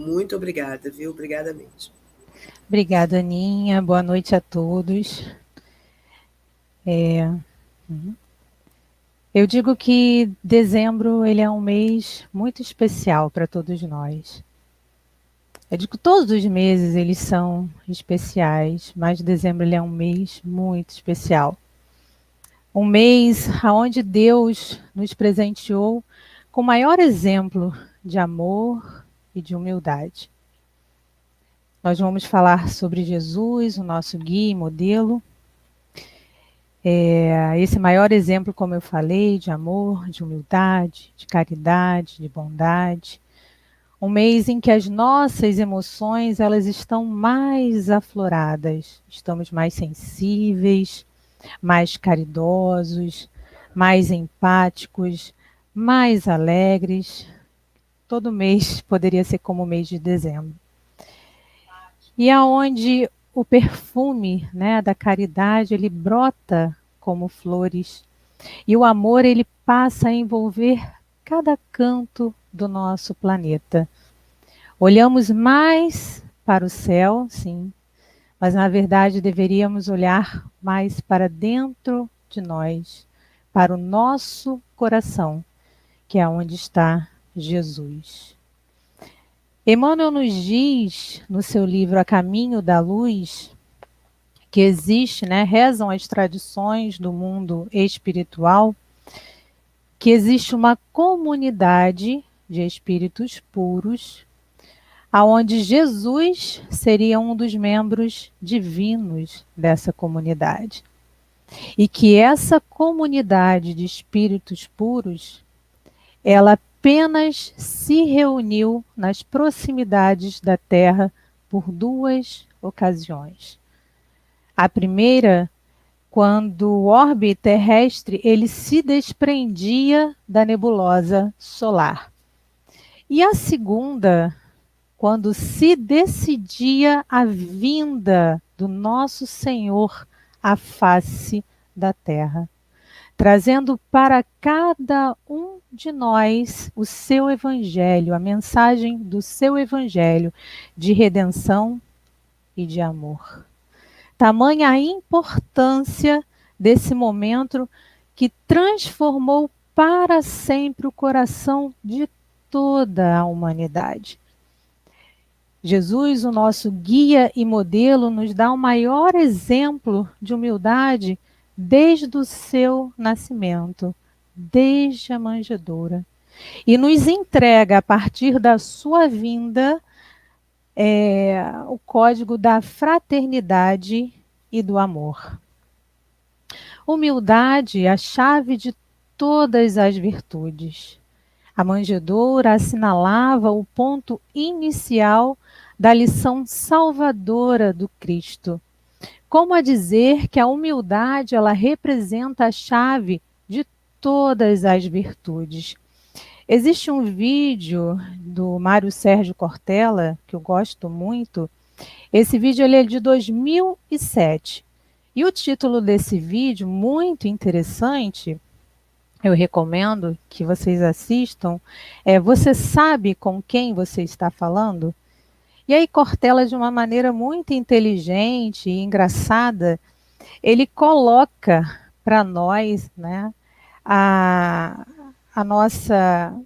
Muito obrigada, viu? Obrigada mesmo. Obrigada, Aninha. Boa noite a todos. Eu digo que dezembro ele é um mês muito especial para todos nós. Eu digo que todos os meses eles são especiais, mas dezembro ele é um mês muito especial. Um mês onde Deus nos presenteou com o maior exemplo de amor e de humildade. Nós vamos falar sobre Jesus, o nosso guia e modelo. Esse maior exemplo, como eu falei, de amor, de humildade, de caridade, de bondade. Um mês em que as nossas emoções elas estão mais afloradas, estamos mais sensíveis, mais caridosos, mais empáticos, mais alegres. Todo mês poderia ser como o mês de dezembro. E aonde o perfume, né, da caridade ele brota como flores. E o amor ele passa a envolver cada canto do nosso planeta. Olhamos mais para o céu, sim, mas na verdade deveríamos olhar mais para dentro de nós, para o nosso coração, que é onde está Jesus. Emmanuel nos diz no seu livro A Caminho da Luz que existe, né, rezam as tradições do mundo espiritual, que existe uma comunidade de espíritos puros, aonde Jesus seria um dos membros divinos dessa comunidade. E que essa comunidade de espíritos puros, ela apenas se reuniu nas proximidades da Terra por duas ocasiões. A primeira, quando o orbe terrestre ele se desprendia da nebulosa solar. E a segunda, quando se decidia a vinda do nosso Senhor à face da terra, trazendo para cada um de nós o seu evangelho, a mensagem do seu evangelho de redenção e de amor. Tamanha a importância desse momento que transformou para sempre o coração de toda a humanidade. Jesus, o nosso guia e modelo, nos dá o maior exemplo de humildade desde o seu nascimento, desde a manjedoura. E nos entrega, a partir da sua vinda, o código da fraternidade e do amor. Humildade é a chave de todas as virtudes. A manjedoura assinalava o ponto inicial da lição salvadora do Cristo. Como a dizer que a humildade ela representa a chave de todas as virtudes. Existe um vídeo do Mário Sérgio Cortella, que eu gosto muito. Esse vídeo ele é de 2007. E o título desse vídeo, muito interessante, eu recomendo que vocês assistam, Você sabe com quem você está falando? E aí Cortella, de uma maneira muito inteligente e engraçada, ele coloca para nós, né, a, a nossa,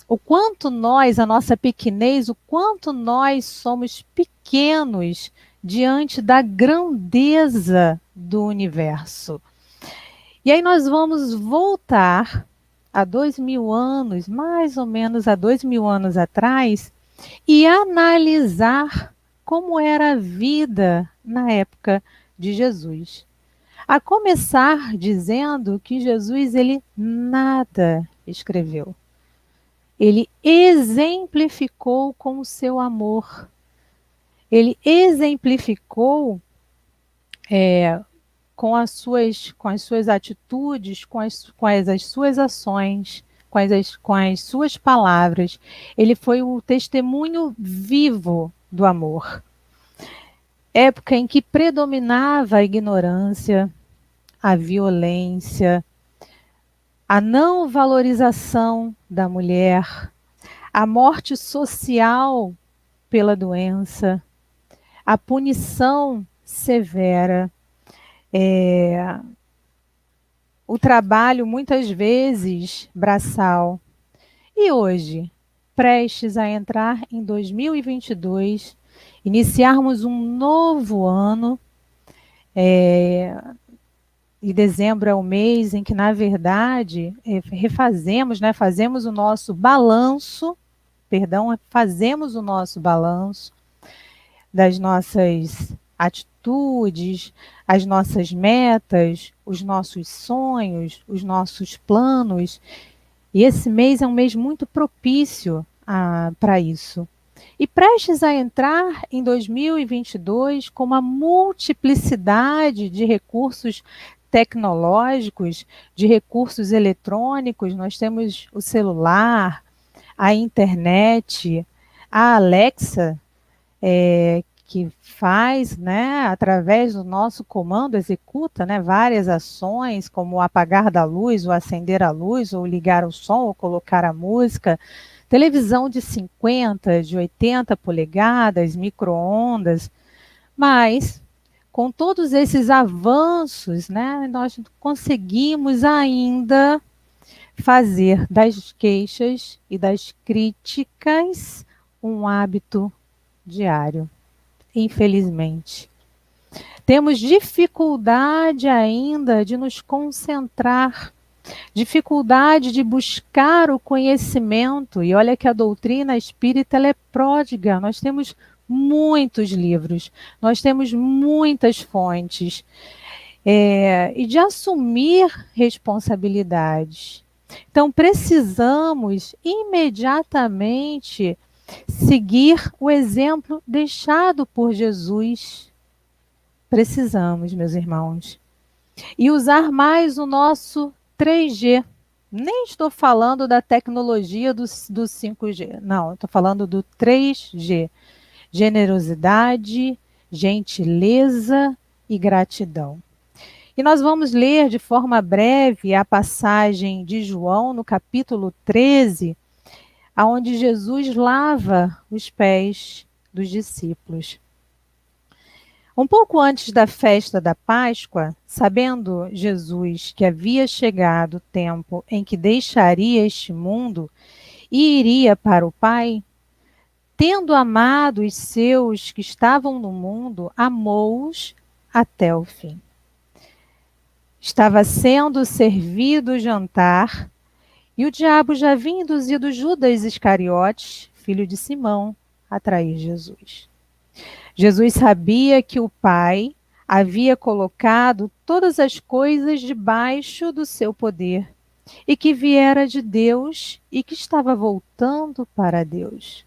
o quanto nós, a nossa pequenez, o quanto nós somos pequenos diante da grandeza do universo. E aí nós vamos voltar a 2000 anos, mais ou menos há 2000 anos atrás, e analisar como era a vida na época de Jesus. A começar dizendo que Jesus ele nada escreveu. Ele exemplificou com o seu amor. Ele exemplificou com as suas atitudes, com as suas ações, com as suas palavras. Ele foi o testemunho vivo do amor. Época em que predominava a ignorância, a violência, a não valorização da mulher, a morte social pela doença, a punição severa, o trabalho muitas vezes braçal. E hoje, prestes a entrar em 2022, iniciarmos um novo ano, e dezembro é o mês em que, na verdade, refazemos, né, fazemos o nosso balanço, fazemos o nosso balanço das nossas atitudes, as nossas metas, os nossos sonhos, os nossos planos. E esse mês é um mês muito propício para isso. E prestes a entrar em 2022 com uma multiplicidade de recursos tecnológicos, de recursos eletrônicos, nós temos o celular, a internet, a Alexa, que faz, né, através do nosso comando, executa, né, várias ações, como o apagar da luz, o acender a luz, ou ligar o som, ou colocar a música. Televisão de 50, de 80 polegadas, micro-ondas. Mas, com todos esses avanços, né, nós conseguimos ainda fazer das queixas e das críticas um hábito diário. Infelizmente. Temos dificuldade ainda de nos concentrar, dificuldade de buscar o conhecimento. E olha que a doutrina espírita ela é pródiga. Nós temos muitos livros, nós temos muitas fontes. E de assumir responsabilidades. Então, precisamos imediatamente seguir o exemplo deixado por Jesus. Precisamos, meus irmãos. E usar mais o nosso 3G. Nem estou falando da tecnologia do 5G. Não, estou falando do 3G. Generosidade, gentileza e gratidão. E nós vamos ler de forma breve a passagem de João, no capítulo 13, onde Jesus lava os pés dos discípulos. Um pouco antes da festa da Páscoa, sabendo Jesus que havia chegado o tempo em que deixaria este mundo e iria para o Pai, tendo amado os seus que estavam no mundo, amou-os até o fim. Estava sendo servido o jantar, e o diabo já havia induzido Judas Iscariotes, filho de Simão, a trair Jesus. Jesus sabia que o Pai havia colocado todas as coisas debaixo do seu poder e que viera de Deus e que estava voltando para Deus.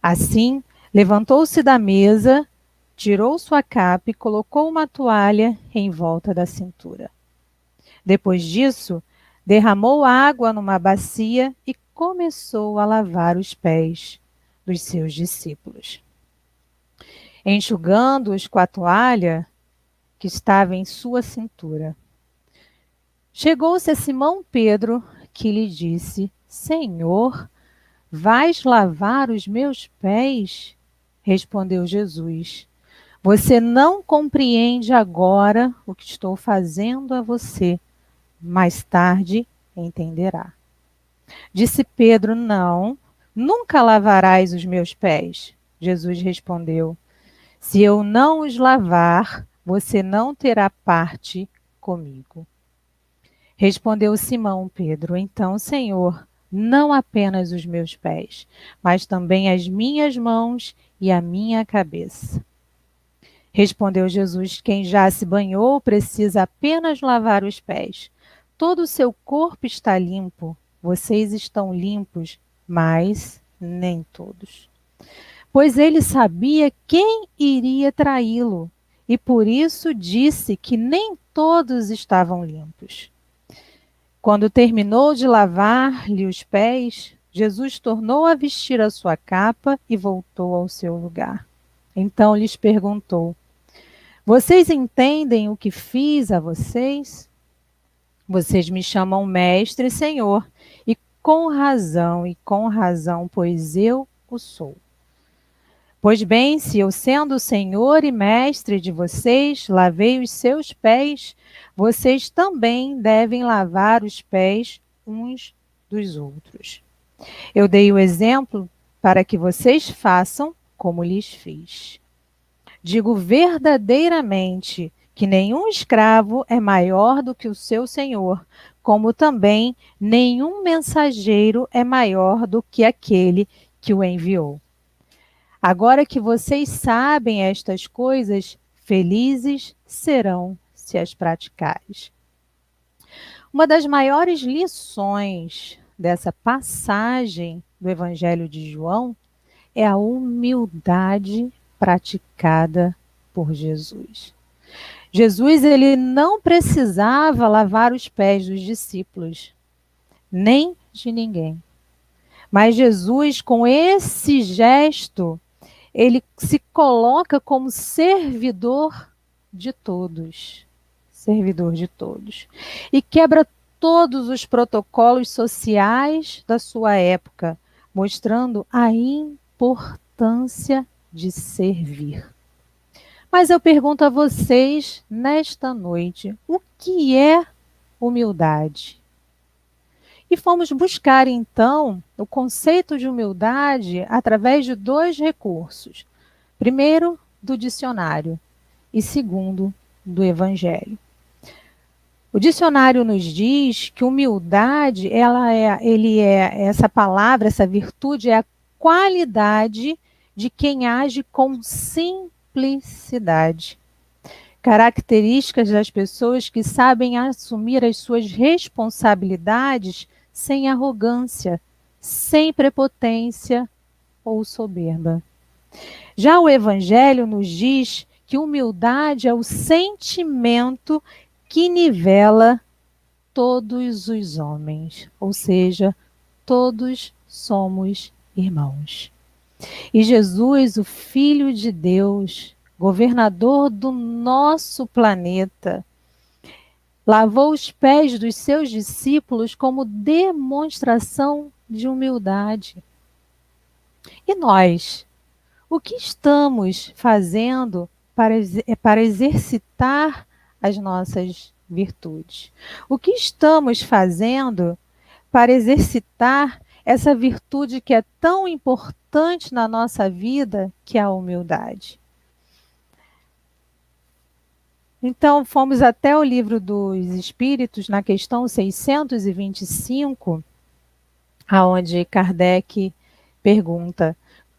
Assim, levantou-se da mesa, tirou sua capa e colocou uma toalha em volta da cintura. Depois disso, derramou água numa bacia e começou a lavar os pés dos seus discípulos, enxugando-os com a toalha que estava em sua cintura. Chegou-se a Simão Pedro, que lhe disse: Senhor, vais lavar os meus pés? Respondeu Jesus: Você não compreende agora o que estou fazendo a você. Mais tarde entenderá. Disse Pedro: Não, nunca lavarás os meus pés. Jesus respondeu: Se eu não os lavar, você não terá parte comigo. Respondeu Simão Pedro: Então, Senhor, não apenas os meus pés, mas também as minhas mãos e a minha cabeça. Respondeu Jesus: Quem já se banhou precisa apenas lavar os pés. Todo o seu corpo está limpo. Vocês estão limpos, mas nem todos. Pois ele sabia quem iria traí-lo, e por isso disse que nem todos estavam limpos. Quando terminou de lavar-lhe os pés, Jesus tornou a vestir a sua capa e voltou ao seu lugar. Então lhes perguntou: Vocês entendem o que fiz a vocês? Vocês me chamam mestre e senhor, e e com razão, pois eu o sou. Pois bem, se eu, sendo o Senhor e mestre de vocês, lavei os seus pés, vocês também devem lavar os pés uns dos outros. Eu dei o exemplo para que vocês façam como lhes fiz. Digo verdadeiramente que nenhum escravo é maior do que o seu senhor, como também nenhum mensageiro é maior do que aquele que o enviou. Agora que vocês sabem estas coisas, felizes serão se as praticares. Uma das maiores lições dessa passagem do Evangelho de João é a humildade praticada por Jesus. Jesus, ele não precisava lavar os pés dos discípulos, nem de ninguém. Mas Jesus, com esse gesto, ele se coloca como servidor de todos. Servidor de todos. E quebra todos os protocolos sociais da sua época, mostrando a importância de servir. Mas eu pergunto a vocês, nesta noite, o que é humildade? E fomos buscar, então, o conceito de humildade através de dois recursos. Primeiro, do dicionário e segundo, do Evangelho. O dicionário nos diz que humildade, essa palavra, essa virtude é a qualidade de quem age com simplicidade. Características das pessoas que sabem assumir as suas responsabilidades sem arrogância, sem prepotência ou soberba. Já o Evangelho nos diz que humildade é o sentimento que nivela todos os homens, ou seja, todos somos irmãos. E Jesus, o Filho de Deus, governador do nosso planeta, lavou os pés dos seus discípulos como demonstração de humildade. E nós? O que estamos fazendo para exercitar as nossas virtudes? O que estamos fazendo para exercitar essa virtude que é tão importante na nossa vida, que é a humildade? Então, fomos até o Livro dos Espíritos, na questão 625, aonde Kardec pergunta: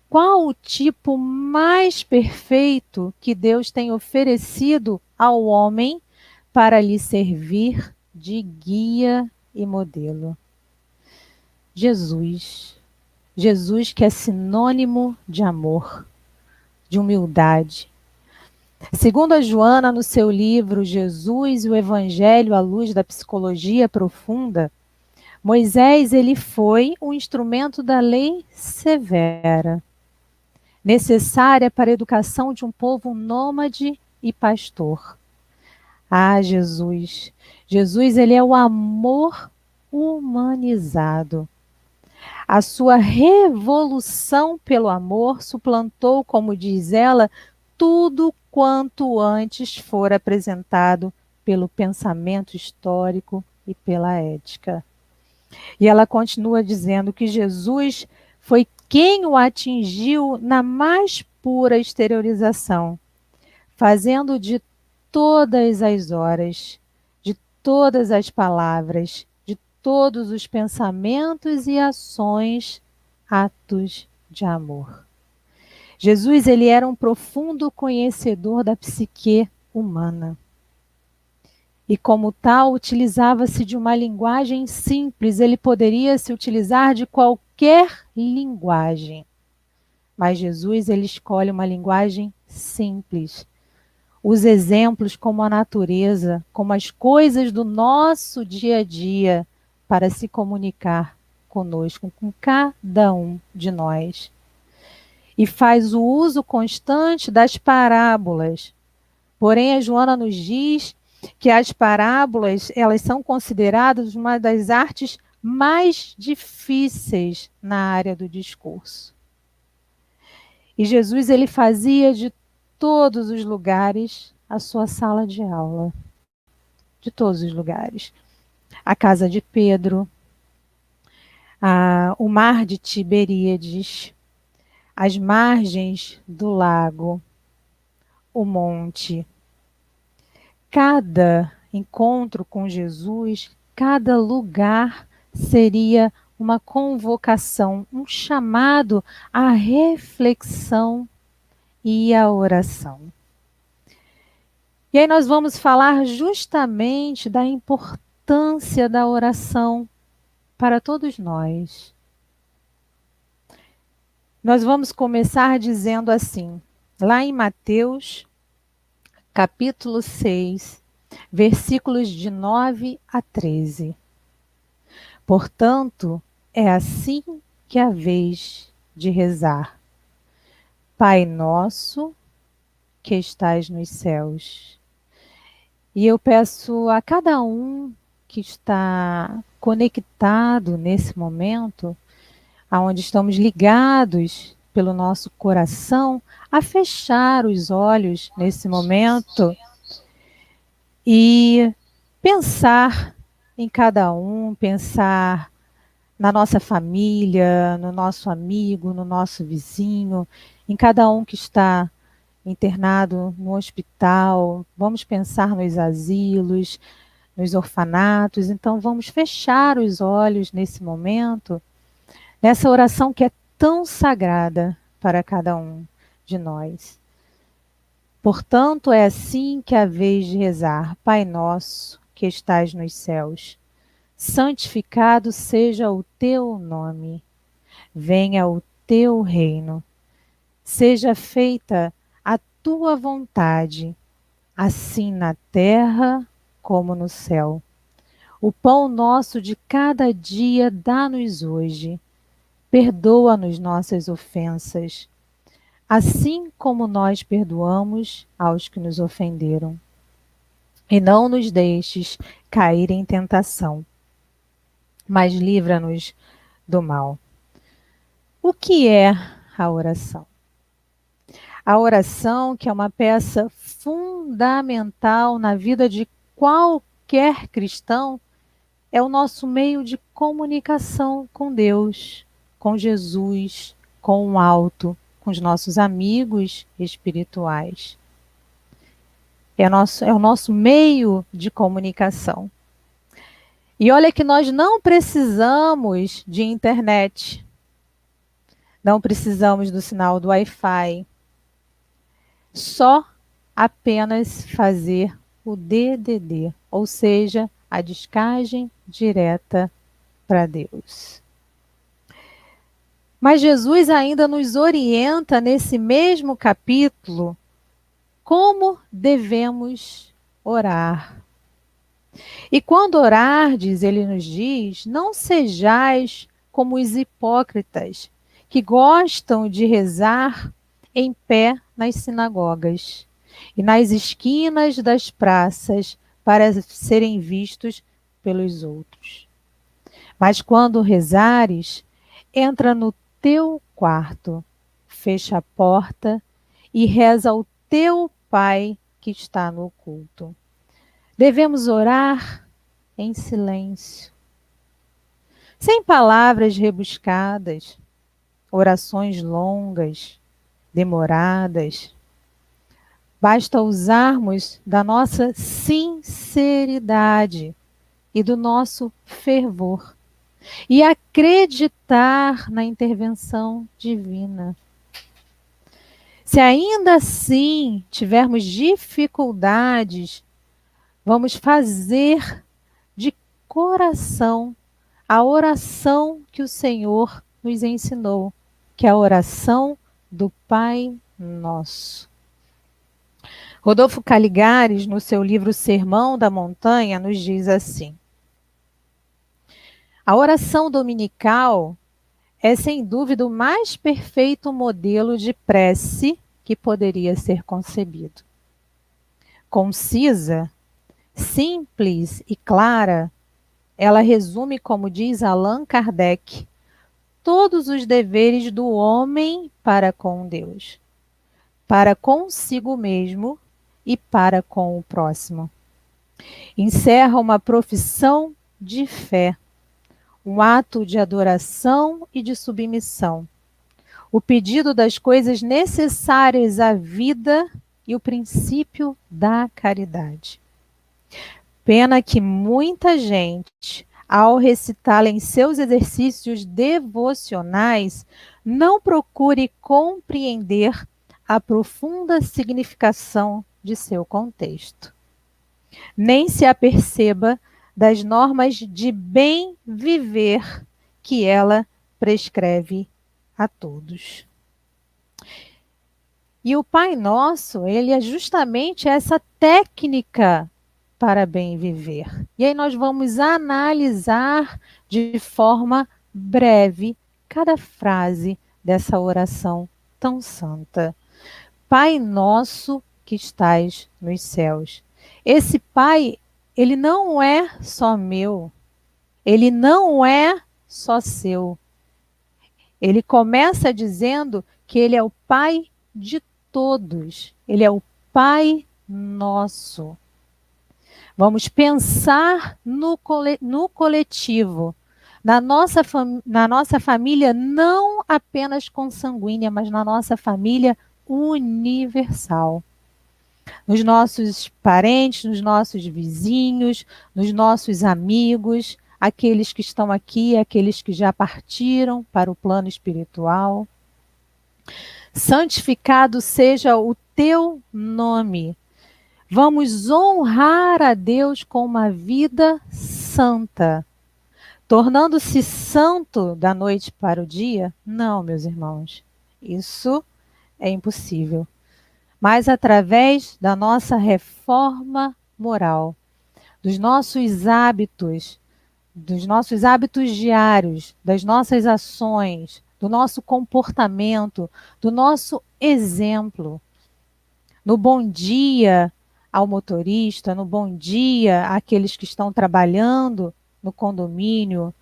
qual o tipo mais perfeito que Deus tem oferecido ao homem para lhe servir de guia e modelo? Jesus. Jesus, que é sinônimo de amor, de humildade. Segundo a Joana, no seu livro Jesus e o Evangelho à Luz da Psicologia Profunda, Moisés, ele foi um instrumento da lei severa, necessária para a educação de um povo nômade e pastor. Ah, Jesus! Jesus, ele é o amor humanizado. A sua revolução pelo amor suplantou, como diz ela, tudo quanto antes fora apresentado pelo pensamento histórico e pela ética. E ela continua dizendo que Jesus foi quem o atingiu na mais pura exteriorização, fazendo de todas as horas, de todas as palavras, de todos os pensamentos e ações, atos de amor. Jesus, ele era um profundo conhecedor da psique humana. E como tal, utilizava-se de uma linguagem simples, ele poderia se utilizar de qualquer linguagem. Mas Jesus, ele escolhe uma linguagem simples. Os exemplos como a natureza, como as coisas do nosso dia a dia, para se comunicar conosco, com cada um de nós. E faz o uso constante das parábolas. Porém, a Joana nos diz que as parábolas, elas são consideradas uma das artes mais difíceis na área do discurso. E Jesus, ele fazia de todos os lugares a sua sala de aula. De todos os lugares. A casa de Pedro, o mar de Tiberíades, as margens do lago, o monte. Cada encontro com Jesus, cada lugar seria uma convocação, um chamado à reflexão e à oração. E aí nós vamos falar justamente da importância da oração para todos nós. Nós vamos começar dizendo assim, lá em Mateus, capítulo 6, versículos de 9 a 13. Portanto, é assim que é a vez de rezar. Pai nosso, que estais nos céus. E eu peço a cada um que está conectado nesse momento, aonde estamos ligados pelo nosso coração, a fechar os olhos nesse momento e pensar em cada um, pensar na nossa família, no nosso amigo, no nosso vizinho, em cada um que está internado no hospital. Vamos pensar nos asilos, nos orfanatos. Então vamos fechar os olhos nesse momento, nessa oração que é tão sagrada para cada um de nós. Portanto, é assim que é a vez de rezar. Pai nosso, que estais nos céus, santificado seja o teu nome. Venha o teu reino. Seja feita a tua vontade, assim na terra como no céu. O pão nosso de cada dia dá-nos hoje. Perdoa-nos nossas ofensas, assim como nós perdoamos aos que nos ofenderam. E não nos deixes cair em tentação, mas livra-nos do mal. O que é a oração? A oração, que é uma peça fundamental na vida de qualquer cristão, é o nosso meio de comunicação com Deus, com Jesus, com o alto, com os nossos amigos espirituais. É o nosso meio de comunicação. E olha que nós não precisamos de internet, não precisamos do sinal do Wi-Fi, só apenas fazer o DDD, ou seja, a descagem direta para Deus. Mas Jesus ainda nos orienta nesse mesmo capítulo como devemos orar. E quando orardes, ele nos diz, não sejais como os hipócritas, que gostam de rezar em pé nas sinagogas e nas esquinas das praças para serem vistos pelos outros. Mas quando rezares, entra no teu quarto, fecha a porta e reza ao teu Pai que está no oculto. Devemos orar em silêncio, sem palavras rebuscadas, orações longas, demoradas. Basta usarmos da nossa sinceridade e do nosso fervor e acreditar na intervenção divina. Se ainda assim tivermos dificuldades, vamos fazer de coração a oração que o Senhor nos ensinou, que é a oração do Pai Nosso. Rodolfo Caligares, no seu livro Sermão da Montanha, nos diz assim: a oração dominical é, sem dúvida, o mais perfeito modelo de prece que poderia ser concebido. Concisa, simples e clara, ela resume, como diz Allan Kardec, todos os deveres do homem para com Deus, para consigo mesmo e para com o próximo. Encerra uma profissão de fé, um ato de adoração e de submissão, o pedido das coisas necessárias à vida e o princípio da caridade. Pena que muita gente, ao recitá-la em seus exercícios devocionais, não procure compreender a profunda significação de seu contexto, nem se aperceba das normas de bem viver que ela prescreve a todos. E o Pai Nosso, ele é justamente essa técnica para bem viver. E aí nós vamos analisar de forma breve cada frase dessa oração tão santa. Pai Nosso que estais nos céus. Esse Pai, ele não é só meu, ele não é só seu. Ele começa dizendo que ele é o Pai de todos, ele é o Pai Nosso. Vamos pensar no coletivo, na nossa família, não apenas consanguínea, mas na nossa família universal. Nos nossos parentes, nos nossos vizinhos, nos nossos amigos, aqueles que estão aqui, aqueles que já partiram para o plano espiritual. Santificado seja o teu nome. Vamos honrar a Deus com uma vida santa. Tornando-se santo da noite para o dia? Não, meus irmãos. Isso é impossível. Mas através da nossa reforma moral, dos nossos hábitos diários, das nossas ações, do nosso comportamento, do nosso exemplo. No bom dia ao motorista, no bom dia àqueles que estão trabalhando no condomínio,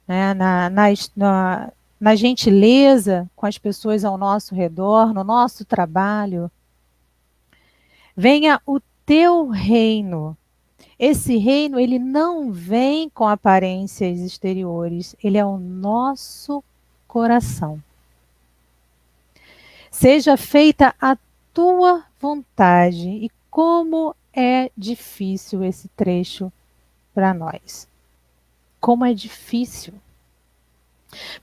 né, na gentileza com as pessoas ao nosso redor, no nosso trabalho. Venha o teu reino. Esse reino, ele não vem com aparências exteriores, ele é o nosso coração. Seja feita a tua vontade. E como é difícil esse trecho para nós. Como é difícil.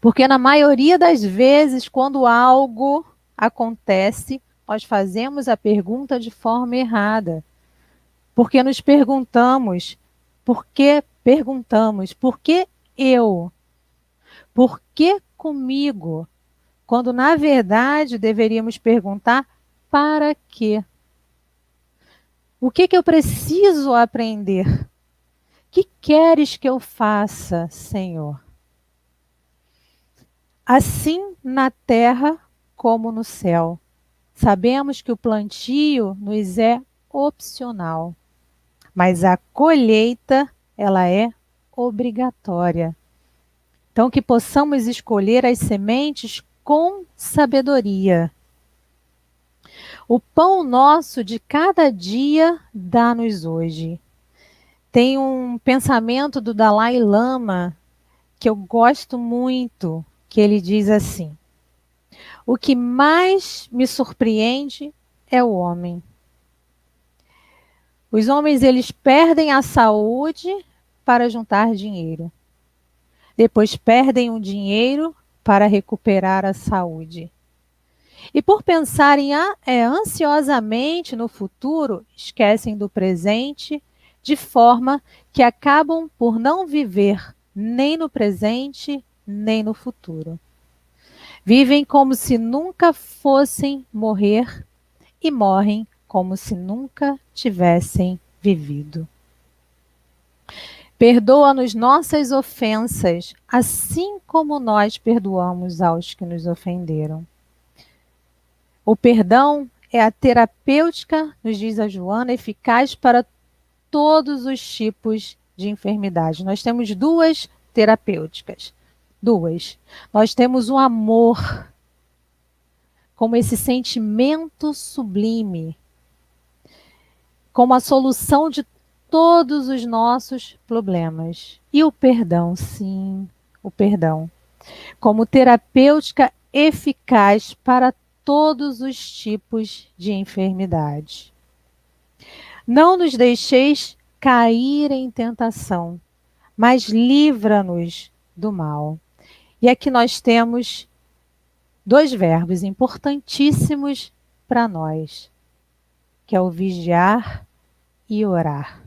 Porque na maioria das vezes, quando algo acontece, nós fazemos a pergunta de forma errada. Porque nos perguntamos, por que eu? Por que comigo? Quando na verdade deveríamos perguntar para quê? O que eu preciso aprender? O que queres que eu faça, Senhor? Assim na terra como no céu. Sabemos que o plantio nos é opcional, mas a colheita, ela é obrigatória. Então, que possamos escolher as sementes com sabedoria. O pão nosso de cada dia dá-nos hoje. Tem um pensamento do Dalai Lama que eu gosto muito, que ele diz assim: o que mais me surpreende é o homem. Os homens, eles perdem a saúde para juntar dinheiro. Depois perdem o dinheiro para recuperar a saúde. E por pensarem ansiosamente no futuro, esquecem do presente, de forma que acabam por não viver nem no presente, nem no futuro. Vivem como se nunca fossem morrer e morrem como se nunca tivessem vivido. Perdoa-nos nossas ofensas, assim como nós perdoamos aos que nos ofenderam. O perdão é a terapêutica, nos diz a Joana, eficaz para todos os tipos de enfermidade. Nós temos duas terapêuticas. Duas. Nós temos o amor como esse sentimento sublime, como a solução de todos os nossos problemas. E o perdão, sim, o perdão, como terapêutica eficaz para todos os tipos de enfermidade. Não nos deixeis cair em tentação, mas livra-nos do mal. E aqui nós temos dois verbos importantíssimos para nós, que é o vigiar e orar.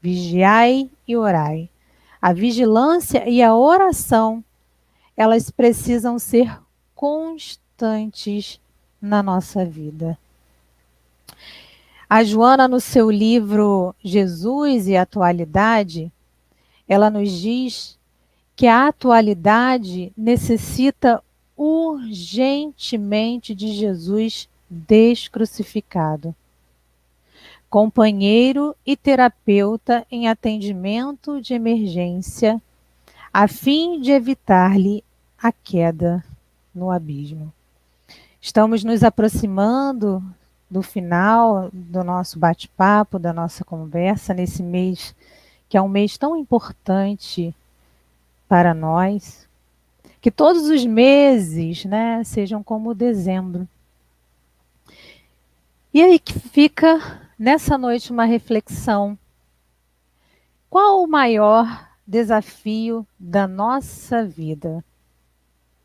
Vigiai e orai. A vigilância e a oração, elas precisam ser constantes na nossa vida. A Joana, no seu livro Jesus e a Atualidade, ela nos diz que a atualidade necessita urgentemente de Jesus descrucificado, companheiro e terapeuta em atendimento de emergência, a fim de evitar-lhe a queda no abismo. Estamos nos aproximando do final do nosso bate-papo, da nossa conversa, nesse mês, que é um mês tão importante para nós. Que todos os meses, né, sejam como dezembro. E aí que fica nessa noite uma reflexão. Qual o maior desafio da nossa vida?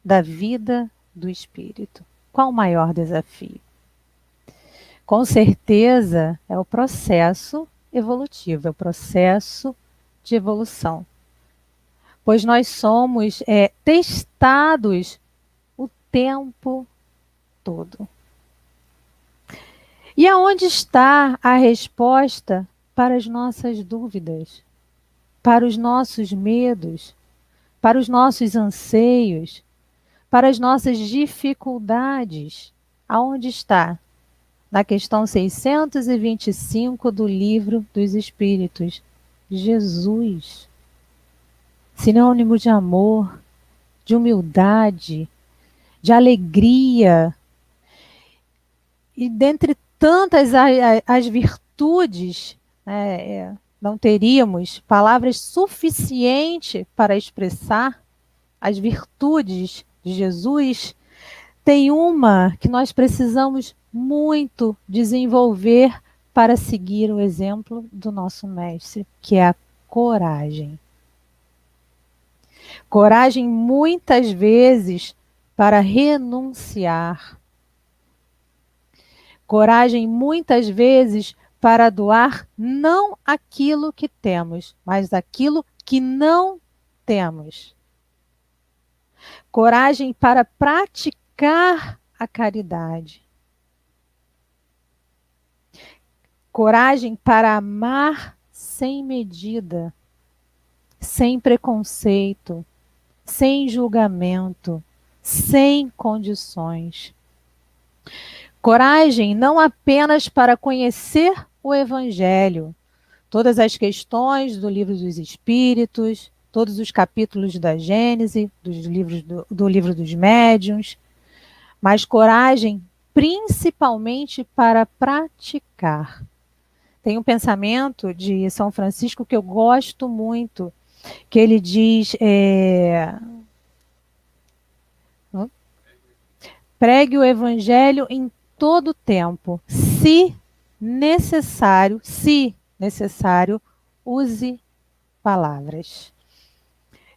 Da vida do espírito? Qual o maior desafio? Com certeza é o processo evolutivo, é o processo de evolução. Pois nós somos testados o tempo todo. E aonde está a resposta para as nossas dúvidas, para os nossos medos, para os nossos anseios, para as nossas dificuldades? Aonde está? Na questão 625 do Livro dos Espíritos. Jesus. Sinônimo de amor, de humildade, de alegria. E dentre tantas as virtudes, né, não teríamos palavras suficientes para expressar as virtudes de Jesus. Tem uma que nós precisamos muito desenvolver para seguir o exemplo do nosso mestre, que é a coragem. Coragem, muitas vezes, para renunciar. Coragem, muitas vezes, para doar não aquilo que temos, mas aquilo que não temos. Coragem para praticar a caridade. Coragem para amar sem medida, sem preconceito, sem julgamento, sem condições. Coragem não apenas para conhecer o Evangelho, todas as questões do Livro dos Espíritos, todos os capítulos da Gênese, do Livro dos Médiuns, mas coragem principalmente para praticar. Tem um pensamento de São Francisco que eu gosto muito, que ele diz, pregue o Evangelho em todo o tempo, se necessário, use palavras.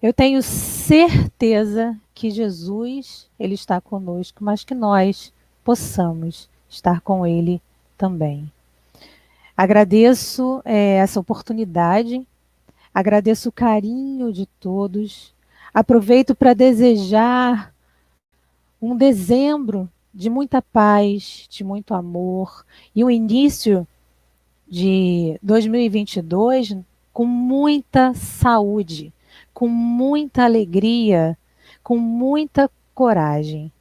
Eu tenho certeza que Jesus, ele está conosco, mas que nós possamos estar com ele também. Agradeço essa oportunidade, agradeço o carinho de todos, aproveito para desejar um dezembro de muita paz, de muito amor e um início de 2022 com muita saúde, com muita alegria, com muita coragem.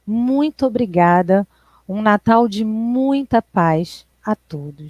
Muito obrigada. Um Natal de muita paz a todos.